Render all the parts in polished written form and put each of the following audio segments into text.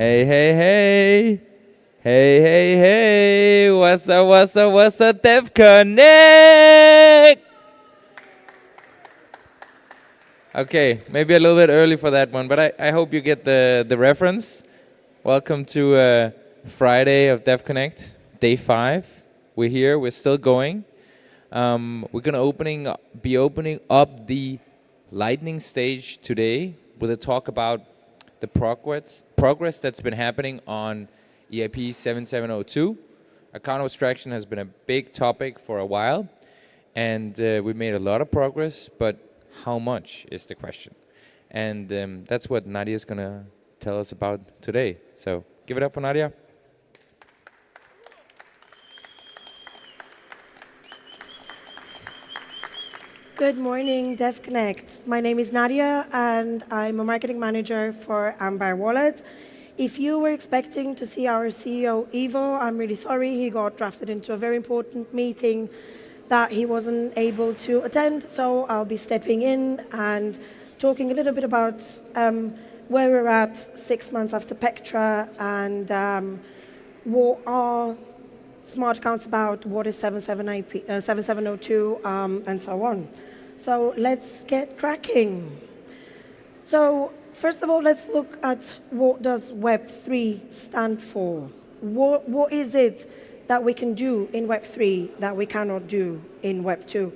Hey, hey, hey. Hey, hey, hey. What's up, what's up, what's up, Devconnect? Okay, maybe a little bit early for that one, but I hope you get the reference. Welcome to Friday of Devconnect, day 5. We're here, we're still going. We're gonna be opening up the lightning stage today with a talk about the progress that's been happening on EIP-7702. Account abstraction has been a big topic for a while, and we made a lot of progress, but how much is the question? And that's what Nadia is gonna tell us about today. So give it up for Nadia. Good morning, Devconnect. My name is Nadia, and I'm a marketing manager for Ambire Wallet. If you were expecting to see our CEO, Ivo, I'm really sorry. He got drafted into a very important meeting that he wasn't able to attend, so I'll be stepping in and talking a little bit about where we're at 6 months after Pectra and what are smart accounts about, what is 7702, and so on. So let's get cracking. So first of all, let's look at what does Web3 stand for. What is it that we can do in Web3 that we cannot do in Web2?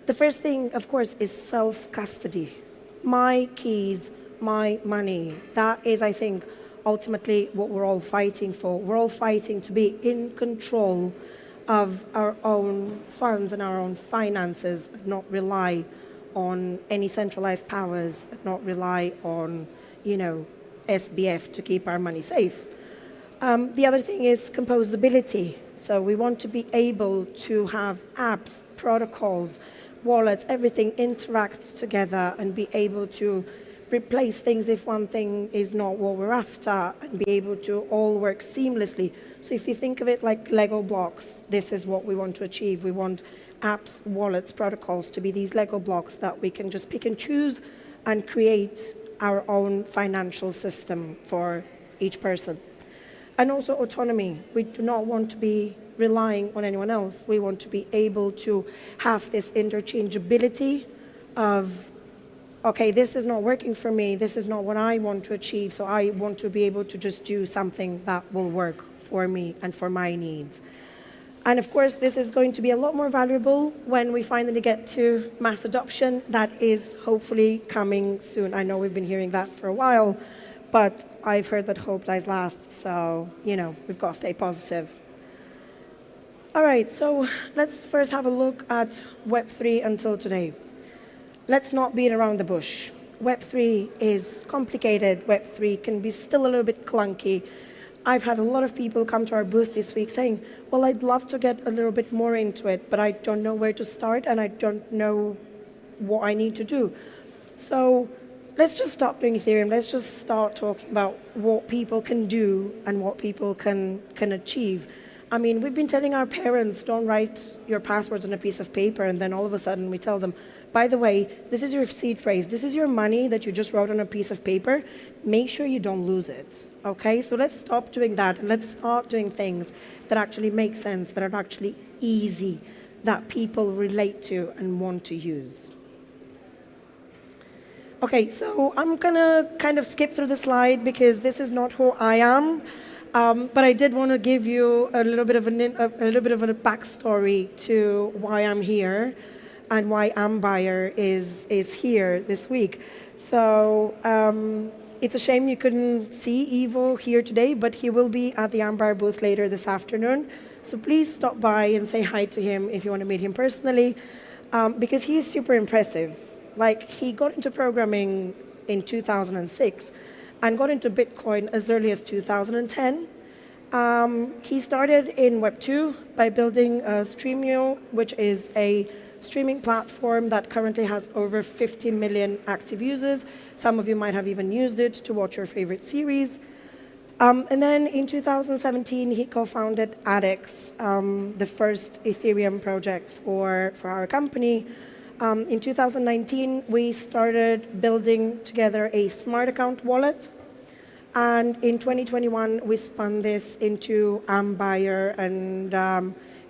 The first thing, of course, is self-custody. My keys, my money. That is, I think, ultimately what we're all fighting for. We're all fighting to be in control of our own funds and our own finances, not rely on any centralized powers, not rely on, SBF to keep our money safe. The other thing is composability. So we want to be able to have apps, protocols, wallets, everything interact together and be able to replace things if one thing is not what we're after and be able to all work seamlessly. So if you think of it like Lego blocks, this is what we want to achieve. We want apps, wallets, protocols to be these Lego blocks that we can just pick and choose and create our own financial system for each person. And also autonomy. We do not want to be relying on anyone else. We want to be able to have this interchangeability of, okay, this is not working for me, this is not what I want to achieve, so I want to be able to just do something that will work for me and for my needs. And of course, this is going to be a lot more valuable when we finally get to mass adoption. That is hopefully coming soon. I know we've been hearing that for a while, but I've heard that hope dies last, so, we've got to stay positive. All right, so let's first have a look at Web3 until today. Let's not beat around the bush. Web3 is complicated. Web3 can be still a little bit clunky. I've had a lot of people come to our booth this week saying, well, I'd love to get a little bit more into it, but I don't know where to start and I don't know what I need to do. So let's just stop doing Ethereum. Let's just start talking about what people can do and what people can achieve. I mean, we've been telling our parents, don't write your passwords on a piece of paper, and then all of a sudden we tell them, by the way, this is your seed phrase. This is your money that you just wrote on a piece of paper. Make sure you don't lose it, okay? So let's stop doing that, and let's start doing things that actually make sense, that are actually easy, that people relate to and want to use. Okay, so I'm gonna kind of skip through the slide because this is not who I am. But I did want to give you a little bit of a backstory to why I'm here and why Ambire is here this week. So it's a shame you couldn't see Ivo here today, but he will be at the Ambire booth later this afternoon. So please stop by and say hi to him if you want to meet him personally, because he is super impressive. Like, he got into programming in 2006 and got into Bitcoin as early as 2010. He started in Web2 by building Streamio, which is a streaming platform that currently has over 50 million active users. Some of you might have even used it to watch your favorite series. And then in 2017, he co-founded ADEX, the first Ethereum project for our company. In 2019, we started building together a smart account wallet. And in 2021, we spun this into Ambire, and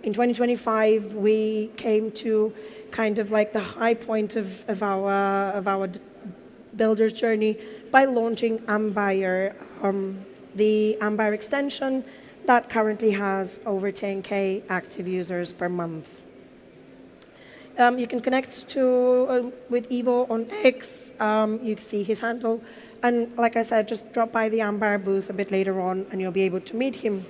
in 2025, we came to kind of like the high point of our builder's journey by launching Ambire, the Ambire extension that currently has over 10K active users per month. You can connect with Ivo on X. You can see his handle. And like I said, just drop by the Ambire booth a bit later on and you'll be able to meet him.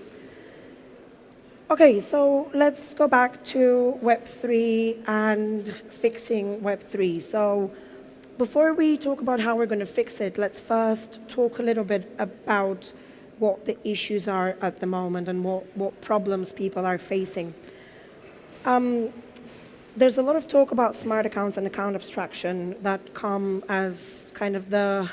Okay, so let's go back to Web3 and fixing Web3. So before we talk about how we're going to fix it, let's first talk a little bit about what the issues are at the moment and what problems people are facing. There's a lot of talk about smart accounts and account abstraction that come as kind of the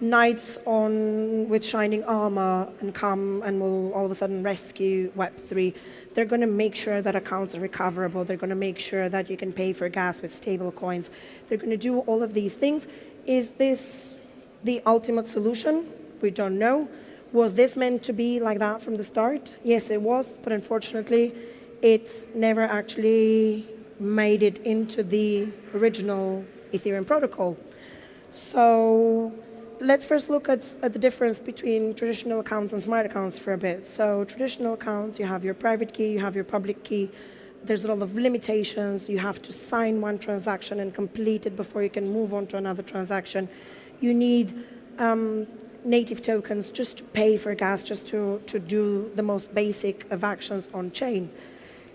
knights with shining armor and come and will all of a sudden rescue Web3. They're going to make sure that accounts are recoverable. They're going to make sure that you can pay for gas with stable coins. They're going to do all of these things. Is this the ultimate solution? We don't know. Was this meant to be like that from the start? Yes, it was, but unfortunately, it never actually made it into the original Ethereum protocol. So let's first look at the difference between traditional accounts and smart accounts for a bit. So traditional accounts, you have your private key, you have your public key. There's a lot of limitations. You have to sign one transaction and complete it before you can move on to another transaction. You need native tokens just to pay for gas, just to do the most basic of actions on chain.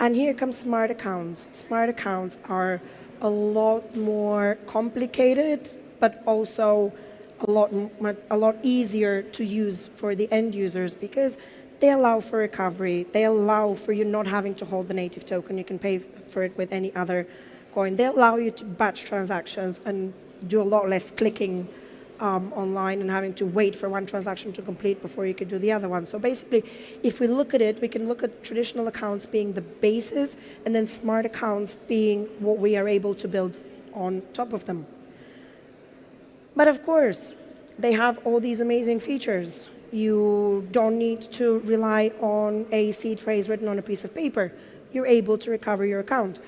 And here comes smart accounts. Smart accounts are a lot more complicated, but also a lot easier to use for the end users because they allow for recovery. They allow for you not having to hold the native token. You can pay for it with any other coin. They allow you to batch transactions and do a lot less clicking online and having to wait for one transaction to complete before you could do the other one. So basically, if we look at it, we can look at traditional accounts being the basis and then smart accounts being what we are able to build on top of them. But of course, they have all these amazing features. You don't need to rely on a seed phrase written on a piece of paper. You're able to recover your account.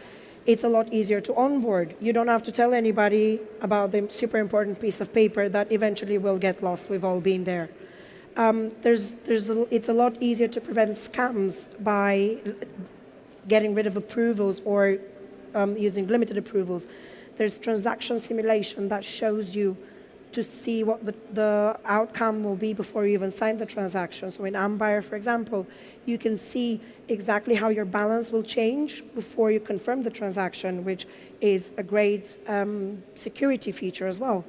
It's a lot easier to onboard. You don't have to tell anybody about the super important piece of paper that eventually will get lost. We've all been there. It's a lot easier to prevent scams by getting rid of approvals or using limited approvals. There's transaction simulation that shows you to see what the outcome will be before you even sign the transaction. So in Ambire, for example, you can see exactly how your balance will change before you confirm the transaction, which is a great security feature as well.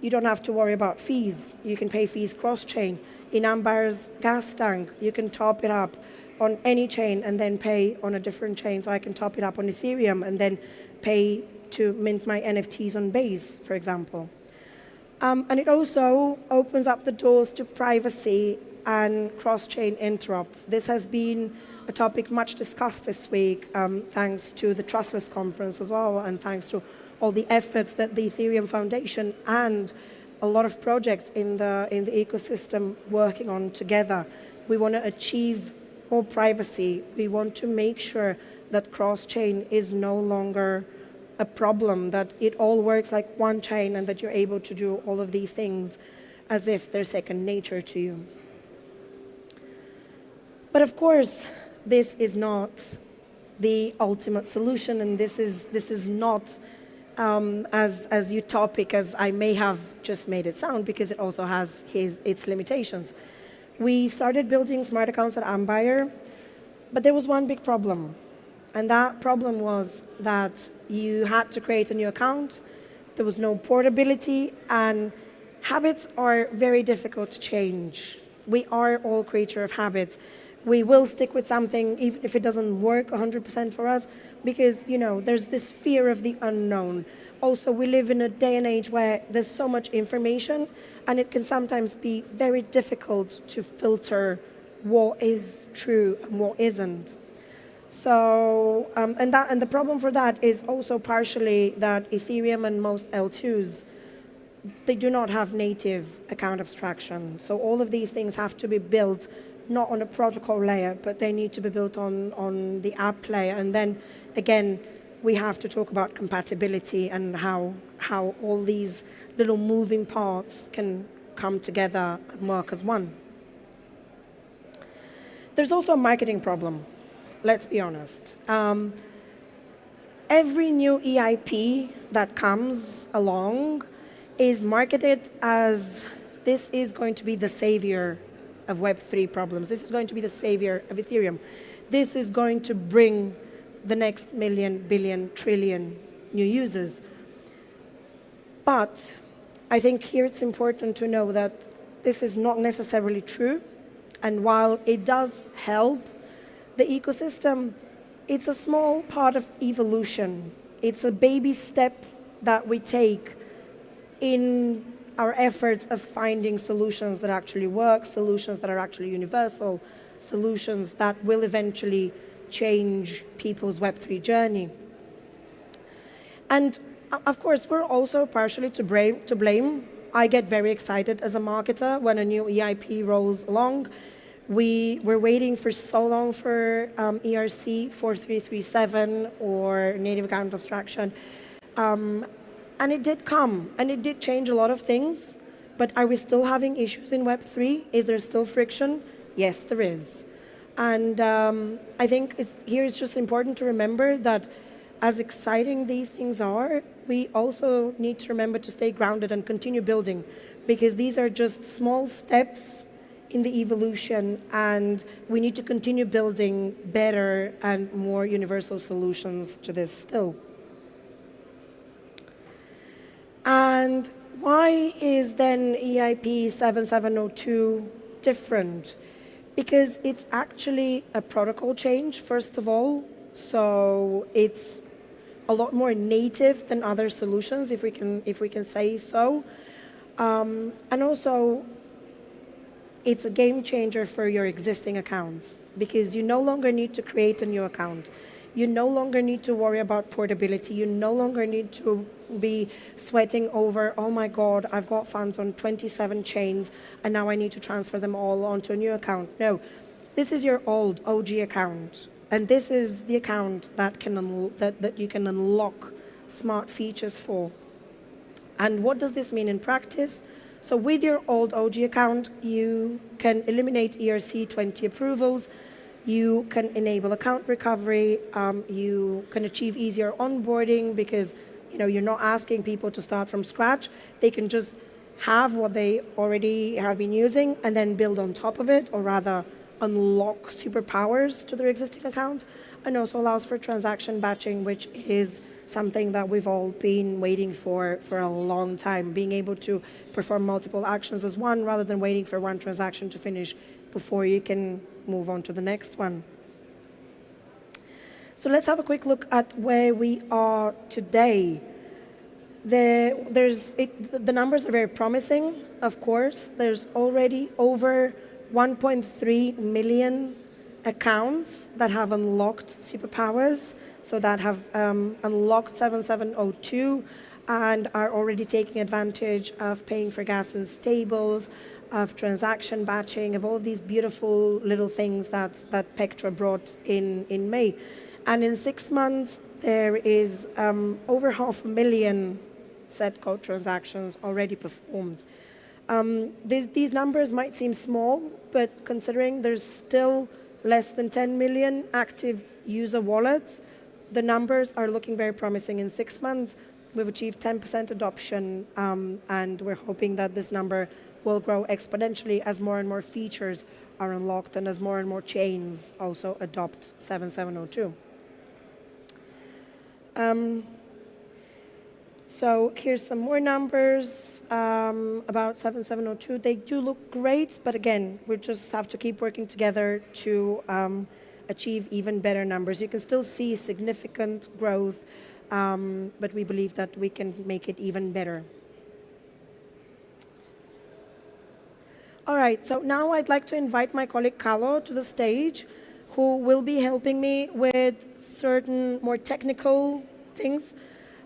You don't have to worry about fees. You can pay fees cross-chain. In Ambire's gas tank, you can top it up on any chain and then pay on a different chain. So I can top it up on Ethereum and then pay to mint my NFTs on Base, for example. And it also opens up the doors to privacy and cross-chain interop. This has been a topic much discussed this week, thanks to the Trustless conference as well, and thanks to all the efforts that the Ethereum Foundation and a lot of projects in the ecosystem working on together. We want to achieve more privacy. We want to make sure that cross-chain is no longer a problem, that it all works like one chain and that you're able to do all of these things as if they're second nature to you. But of course, this is not the ultimate solution, and this is not as utopic as I may have just made it sound, because it also has its limitations. We started building smart accounts at Ambire, but there was one big problem. And that problem was that you had to create a new account, there was no portability, and habits are very difficult to change. We are all creature of habits. We will stick with something even if it doesn't work 100% for us, because, there's this fear of the unknown. Also, we live in a day and age where there's so much information, and it can sometimes be very difficult to filter what is true and what isn't. So, and the problem for that is also partially that Ethereum and most L2s they do not have native account abstraction. So all of these things have to be built not on a protocol layer, but they need to be built on the app layer. And then again, we have to talk about compatibility and how all these little moving parts can come together and work as one. There's also a marketing problem, let's be honest. Every new EIP that comes along is marketed as this is going to be the savior of Web3 problems. This is going to be the savior of Ethereum. This is going to bring the next million, billion, trillion new users. But I think here it's important to know that this is not necessarily true. And while it does help the ecosystem, it's a small part of evolution. It's a baby step that we take in our efforts of finding solutions that actually work, solutions that are actually universal, solutions that will eventually change people's Web3 journey. And of course, we're also partially to blame. I get very excited as a marketer when a new EIP rolls along. We were waiting for so long for ERC 4337 or native account abstraction. And it did come, and it did change a lot of things. But are we still having issues in Web3? Is there still friction? Yes, there is. And I think here it's just important to remember that as exciting these things are, we also need to remember to stay grounded and continue building, because these are just small steps in the evolution, and we need to continue building better and more universal solutions to this still. And why is then EIP-7702 different? Because it's actually a protocol change, first of all. So it's a lot more native than other solutions, if we can say so. And also, it's a game changer for your existing accounts, because you no longer need to create a new account. You no longer need to worry about portability. You no longer need to be sweating over, oh my God, I've got funds on 27 chains, and now I need to transfer them all onto a new account. No, this is your old OG account. And this is the account that you can unlock smart features for. And what does this mean in practice? So with your old OG account, you can eliminate ERC 20 approvals, you can enable account recovery, you can achieve easier onboarding because you're not asking people to start from scratch. They can just have what they already have been using and then build on top of it, or rather unlock superpowers to their existing accounts, and also allows for transaction batching, which is something that we've all been waiting for a long time, being able to perform multiple actions as one rather than waiting for one transaction to finish before you can move on to the next one. So let's have a quick look at where we are today. The numbers are very promising, of course. There's already over 1.3 million accounts that have unlocked superpowers, so that have unlocked 7702 and are already taking advantage of paying for gas in stables, of transaction batching, of all of these beautiful little things that Pectra brought in May. And in 6 months, there is over 500,000 set code transactions already performed. These numbers might seem small, but considering there's still less than 10 million active user wallets, the numbers are looking very promising. In 6 months, we've achieved 10% adoption, and we're hoping that this number will grow exponentially as more and more features are unlocked and as more and more chains also adopt 7702. So here's some more numbers about 7702. They do look great, but again, we just have to keep working together to achieve even better numbers. You can still see significant growth, but we believe that we can make it even better. All right, so now I'd like to invite my colleague Carlo to the stage, who will be helping me with certain more technical things.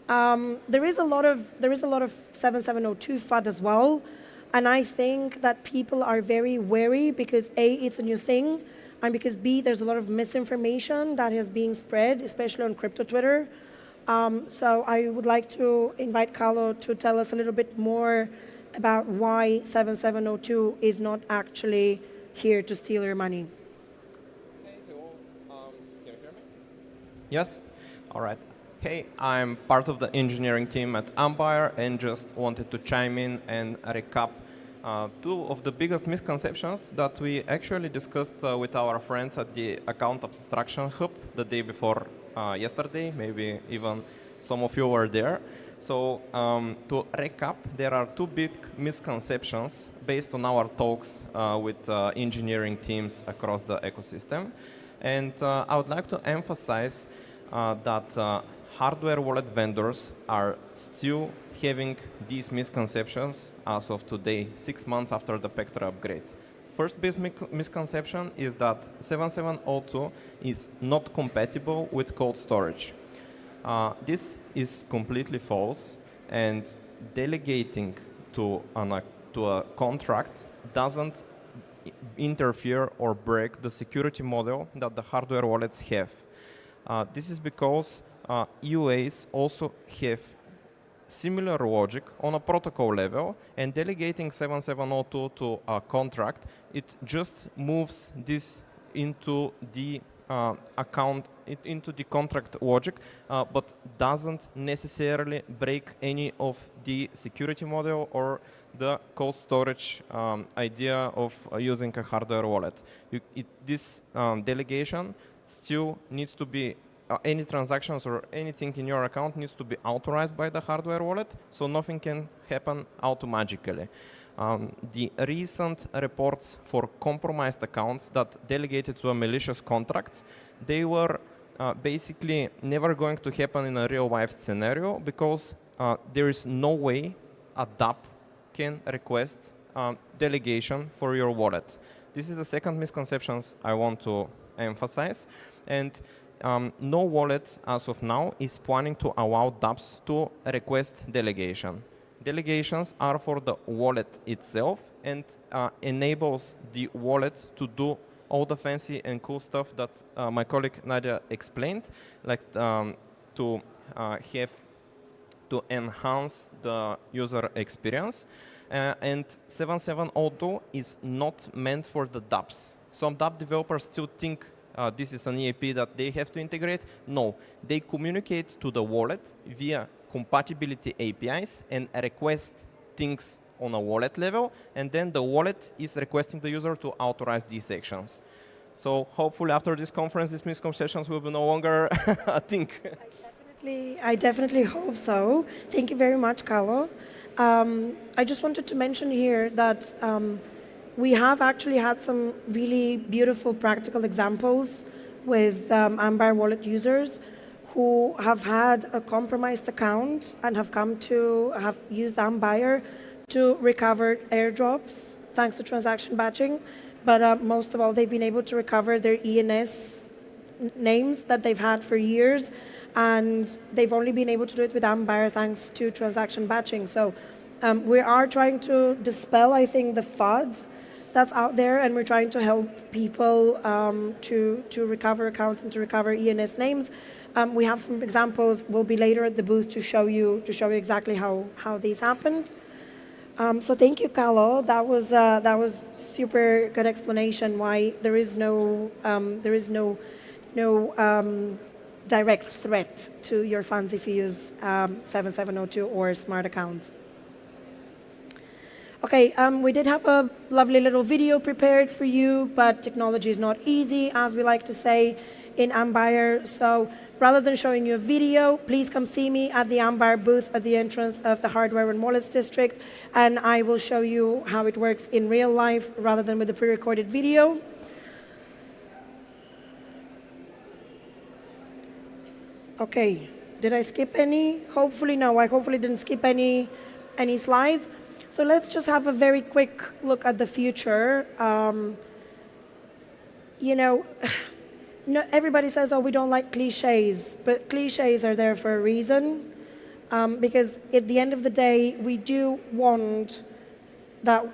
There is a lot of 7702 FUD as well, and I think that people are very wary because A, it's a new thing, and because B, there's a lot of misinformation that is being spread, especially on crypto Twitter. So I would like to invite Carlo to tell us a little bit more about why 7702 is not actually here to steal your money. Hey, hello. Can you hear me? Yes? All right. Hey, I'm part of the engineering team at Ambire and just wanted to chime in and recap two of the biggest misconceptions that we actually discussed with our friends at the Account Abstraction Hub the day before yesterday. Maybe even some of you were there. So to recap, there are two big misconceptions based on our talks with engineering teams across the ecosystem. And I would like to emphasize that hardware wallet vendors are still having these misconceptions as of today, 6 months after the Pectra upgrade. First big misconception is that 7702 is not compatible with cold storage. This is completely false, and delegating to a contract doesn't interfere or break the security model that the hardware wallets have. This is because UAs also have similar logic on a protocol level, and delegating 7702 to a contract, it just moves this into the into the contract logic, but doesn't necessarily break any of the security model or the cold storage idea of using a hardware wallet. This delegation still needs to be any transactions or anything in your account needs to be authorized by the hardware wallet, so nothing can happen automatically. The recent reports for compromised accounts that delegated to a malicious contracts, they were basically never going to happen in a real-life scenario because there is no way a DApp can request delegation for your wallet. This is the second misconception I want to emphasize. And no wallet as of now is planning to allow dApps to request delegation. Delegations are for the wallet itself and enables the wallet to do all the fancy and cool stuff that my colleague Nadia explained, like to enhance the user experience. And 7702 is not meant for the dApps. Some dApp developers still think this is an EIP that they have to integrate. No, they communicate to the wallet via compatibility APIs and request things on a wallet level, and then the wallet is requesting the user to authorize these actions. So hopefully after this conference, these misconceptions will be no longer a thing. I definitely hope so. Thank you very much, Carlo. I just wanted to mention here that we have actually had some really beautiful practical examples with Ambire Wallet users who have had a compromised account and have used Ambire to recover airdrops thanks to transaction batching. But most of all, they've been able to recover their ENS names that they've had for years, and they've only been able to do it with Ambire thanks to transaction batching. So we are trying to dispel, I think, the FUD that's out there, and we're trying to help people to recover accounts and to recover ENS names. We have some examples. We'll be later at the booth to show you exactly how these happened. So thank you, Carlo. That was super good explanation why there is no direct threat to your funds if you use 7702 or smart accounts. Okay, we did have a lovely little video prepared for you, but technology is not easy, as we like to say in Ambire. So rather than showing you a video, please come see me at the Ambire booth at the entrance of the Hardware and Wallets District, and I will show you how it works in real life rather than with a pre-recorded video. Okay, did I skip any? Hopefully no, I hopefully didn't skip any slides. So let's just have a very quick look at the future. Everybody says, oh, we don't like cliches, but cliches are there for a reason. because at the end of the day, we do want that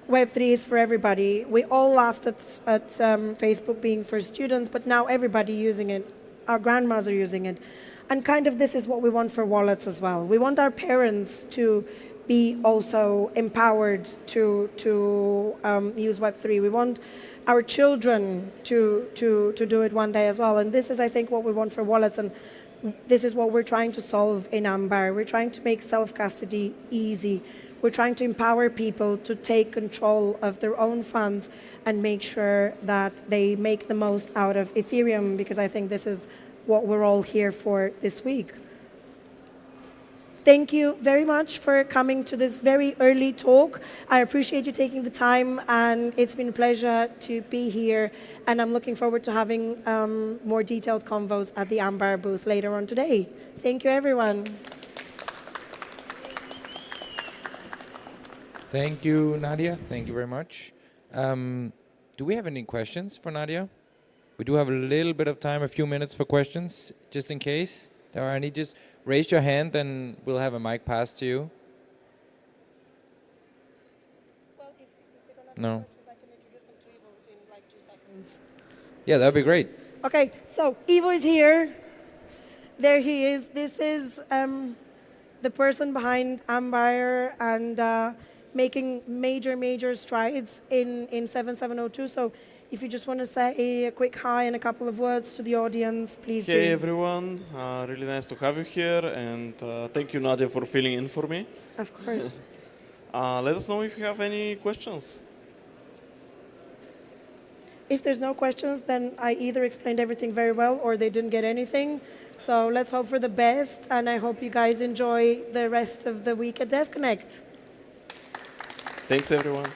Web3 is for everybody. We all laughed at Facebook being for students, but now everybody using it. Our grandmas are using it. And kind of this is what we want for wallets as well. We want our parents to be also empowered to use Web3. We want our children to do it one day as well. And this is, I think, what we want for wallets. And this is what we're trying to solve in Ambire. We're trying to make self-custody easy. We're trying to empower people to take control of their own funds and make sure that they make the most out of Ethereum, because I think this is what we're all here for this week. Thank you very much for coming to this very early talk. I appreciate you taking the time, and it's been a pleasure to be here. And I'm looking forward to having more detailed convos at the Ambire booth later on today. Thank you, everyone. Thank you, Nadia. Thank you very much. Do we have any questions for Nadia? We do have a little bit of time, a few minutes for questions, just in case there are any. Just raise your hand and we'll have a mic passed to you. Well, if they don't have No. questions, I can introduce them to Ivo in like 2 seconds. Yeah, that'd be great. Okay, so Ivo is here. There he is. This is the person behind Ambire and making major strides in 7702. So if you just want to say a quick hi and a couple of words to the audience, please do. Hey everyone, really nice to have you here, and thank you, Nadia, for filling in for me. Of course. Let us know if you have any questions. If there's no questions, then I either explained everything very well or they didn't get anything. So let's hope for the best, and I hope you guys enjoy the rest of the week at Devconnect. Thanks, everyone.